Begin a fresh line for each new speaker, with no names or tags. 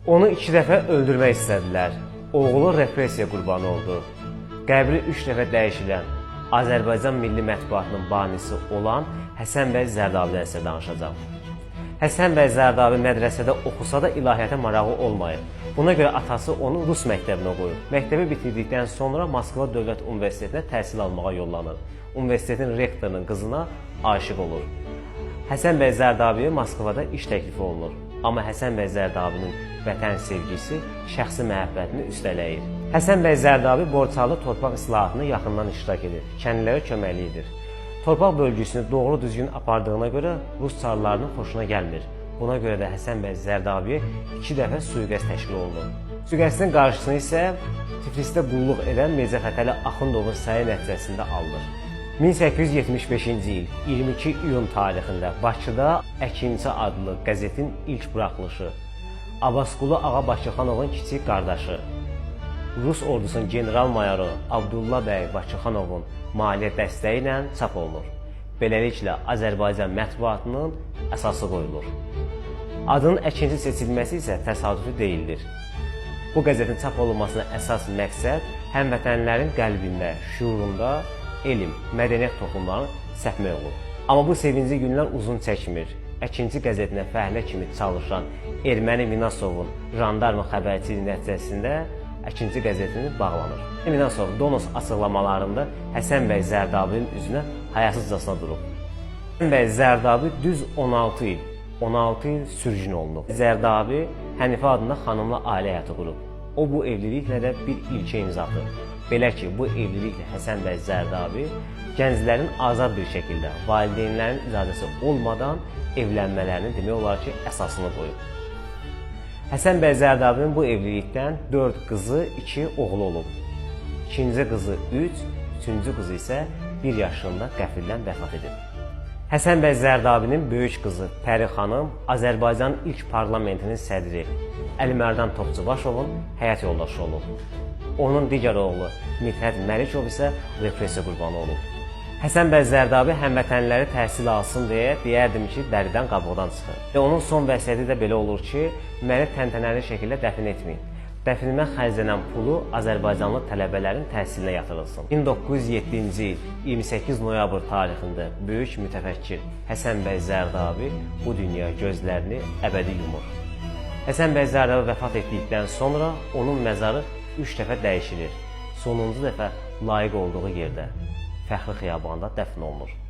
Onu 2 dəfə öldürmək istədilər. Oğlu repressiya qurbanı oldu. Qəbri 3 dəfə dəyişilən Azərbaycan milli mətbuatının banisi olan Həsən bəy Zərdabidən sizə danışacağam. Həsən bəy Zərdabi mədrəsədə oxusa da ilahiyyata marağı olmayıb. Buna görə atası onu Rus məktəbinə qoyub. Məktəbi bitirdikdən sonra Moskva Dövlət Universitetinə təhsil almağa yollanır. Universitetin rektorunun qızına aşiq olur. Həsən bəy Zərdabiyə Moskvada iş təklifi olunur. Amma Həsən bəy Zərdabinin vətən sevgisi şəxsi məhəbbətini üstələyir. Həsən bəy Zərdabi Borçalı torpaq islahatına yaxından iştirak edir. Kəndlilərə köməkli edir. Torpaq bölgüsünü doğru düzgün apardığına görə Rus çarlarının xoşuna gəlmir. Buna görə də Həsən bəy Zərdabiyə 2 dəfə sui-qəsd təşkil olunur. Sui-qəsdin qarşısını isə Tiflisdə qulluq edən Mirzə Fətəli Axundovun səyi nəticəsində alınır. 1875-ci il 22 iyun tarixində Bakıda Əkinçi adlı qəzetin ilk buraxılışı, Abbasqulu Ağa Bakıxanovun kiçik qardaşı, Rus ordusunun general-mayoru Abdullah bəy Bakıxanovun maliyyə dəstəyi ilə çap olunur. Beləliklə, Azərbaycan mətbuatının əsası qoyulur. Adının Əkinçi seçilməsi isə təsadüfi deyildir. Bu qəzetin çap olunmasına əsas məqsəd həmvətənlərin qəlbində, şuurunda elm, mədəniyyət toxumlarını səpmək olur. Amma bu sevinci günlər uzun çəkmir. Əkinçi qəzetinə fəhlə kimi çalışan Erməni Minasovun jandarma xəbərçiliyi nəticəsində Əkinçi qəzetini bağlanır. Minasov Donos açıqlamalarında Həsən bəy Zərdabinin üzünə hayasızcasına durub. Həsən bəy Zərdabi düz 16 il sürgün olunub. Zərdabi Hənifə adında xanımla ailə həyatı qurub. O bu evliliklə də bir ilkə imza atır. Belə ki, bu evliliklə Həsən bəy Zərdabi gənclərin azad bir şəkildə valideynlərin icazəsi olmadan evlənmələrinin demək olar ki, əsasını qoyub. Həsən bəy Zərdabinin bu evlilikdən 4 qızı, 2 oğlu olub. İkinci qızı 3, üçüncü qızı isə 1 yaşında qəfildən vəfat edib. Həsən bəy Zərdabinin böyük qızı Pəri xanım Azərbaycan ilk parlamentinin sədri Əlimərdan Topçubaşovun həyat yoldaşı olub. Onun digər oğlu Mithət Məlikov isə repressiya qurbanı olub. Həsən bəy Zərdabi həmvətənləri təhsil alsın deyə deyərdim ki, dəridən qabıqdan çıxır. Və onun son vəsiyyəti də belə olur ki, məni təntənəli şəkildə dəfn etməyin. Dəfnimə xərclənən pulu Azərbaycanlı tələbələrin təhsilinə yatırılsın. 1907-ci il 28 noyabr tarixində böyük mütəfəkkir Həsən bəy Zərdabi bu dünya gözlərini əbədi yumur. Həsən bəy Zərdabi vəfat etdikdən sonra onun məzarı 3 dəfə dəyişilir. Sonuncu dəfə layiq olduğu yerdə, Fəxri Xiyabanda dəfn olunur.